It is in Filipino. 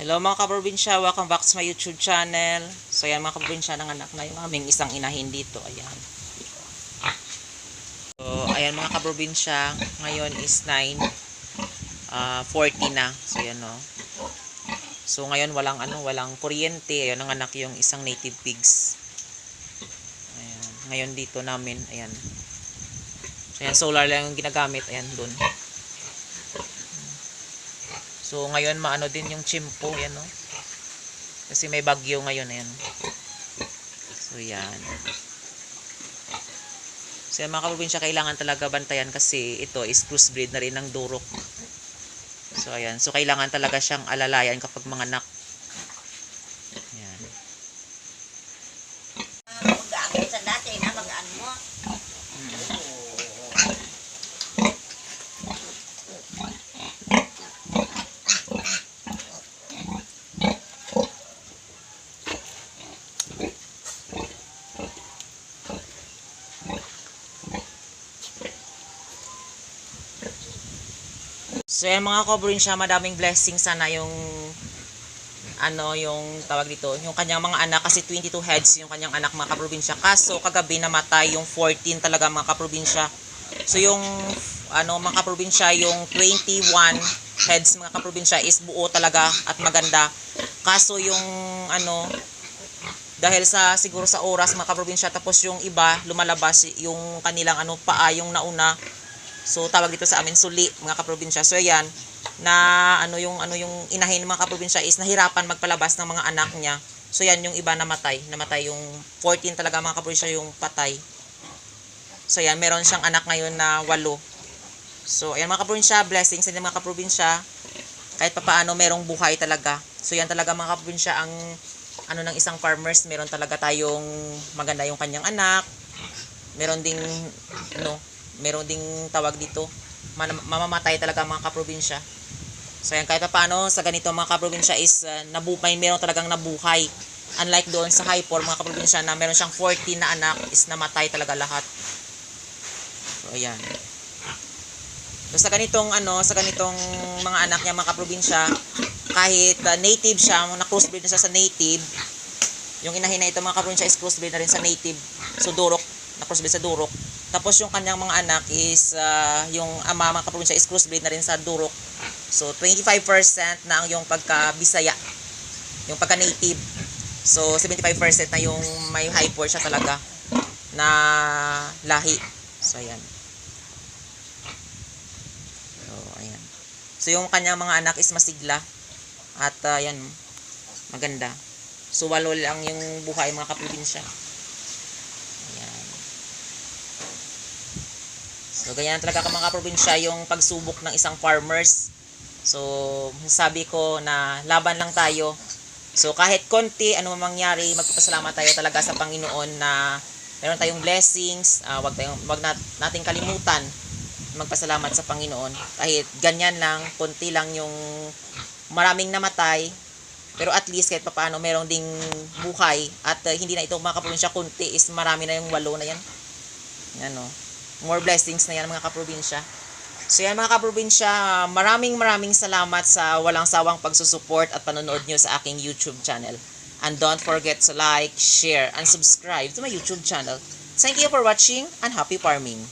Hello mga kaprobinsya, welcome back to my YouTube channel. So yan mga kaprobinsya, ng anak na yung aming isang inahin dito. Ayan. So ayan mga kaprobinsya, ngayon is 9:40 na. So yan o. So ngayon walang kuryente. Ayan ang anak yung isang native pigs. Ayan. Ngayon dito namin, ayan. So yan, solar lang yung ginagamit. Ayan dun. So ngayon maano din yung chimpo, yan no. Kasi may bagyo ngayon, ayan. So yan. So yan mga kaprobinsya, kailangan talaga bantayan kasi ito is crossbreed na rin ng durok. So ayan, so kailangan talaga siyang alalayan kapag mga anak. Yan. Mag-aakit sa dati na mag-aan mo. So yan mga kaprobinsya, madaming blessings sana yung yung tawag dito, yung kanyang mga anak, kasi 22 heads yung kanyang anak mga kaprobinsya. Kaso kagabi namatay yung 14 talaga mga kaprobinsya. So yung mga kaprobinsya, yung 21 heads mga kaprobinsya is buo talaga at maganda. Kaso yung dahil sa siguro sa oras mga kaprobinsya, tapos yung iba lumalabas yung kanilang paa yung nauna. So tawag dito sa amin suli mga kaprobinsya. So ayan na yung inahin ng mga kaprobinsya is nahirapan magpalabas ng mga anak niya. So yan yung iba namatay yung 14 talaga mga kaprobinsya yung patay. So yan, meron siyang anak ngayon na 8. So ayan mga kaprobinsya, blessings sa mga kaprobinsya. Kahit papaano merong buhay talaga. So yan talaga mga kaprobinsya ang ng isang farmers, meron talaga tayong maganda yung kanyang anak. Meron ding tawag dito, mamamatay talaga mga kaprobinsya. So yan, kahit pa paano sa ganito mga kaprobinsya is meron talagang nabuhay. Unlike doon sa Hypor mga kaprobinsya na meron siyang 14 na anak is namatay talaga lahat. So ayan. So sa ganitong mga anak niya mga kaprobinsya, kahit native siya, na-crossbreed na siya sa native, yung inahin na ito mga kaprobinsya is crossbreed na rin sa native. So durok, na-crossbreed sa durok. Tapos yung kanyang mga anak is yung ama mga kaprobinsya is crossbreed na rin sa durok. So 25% na ang yung pagka-Bisaya, yung pagka-native. So 75% na yung may Hypor siya talaga na lahi. So ayan. So ayan. So yung kanyang mga anak is masigla at ayan, maganda. So 8 lang yung buhay mga kaprobinsya. So, ganyan talaga mga kaprobinsya yung pagsubok ng isang farmers. So, sabi ko na laban lang tayo. So, kahit konti, ano mangyari, magpapasalamat tayo talaga sa Panginoon na meron tayong blessings. Wag nating kalimutan magpasalamat sa Panginoon. Kahit ganyan lang, konti lang yung maraming namatay. Pero at least kahit papaano meron ding buhay. At hindi na ito mga kaprobinsya, konti is marami na yung 8 na yan. More blessings na yan mga kaprobinsya. So yan mga kaprobinsya, maraming salamat sa walang sawang pagsusupport at panonood nyo sa aking YouTube channel. And don't forget to like, share, and subscribe to my YouTube channel. Thank you for watching and happy farming!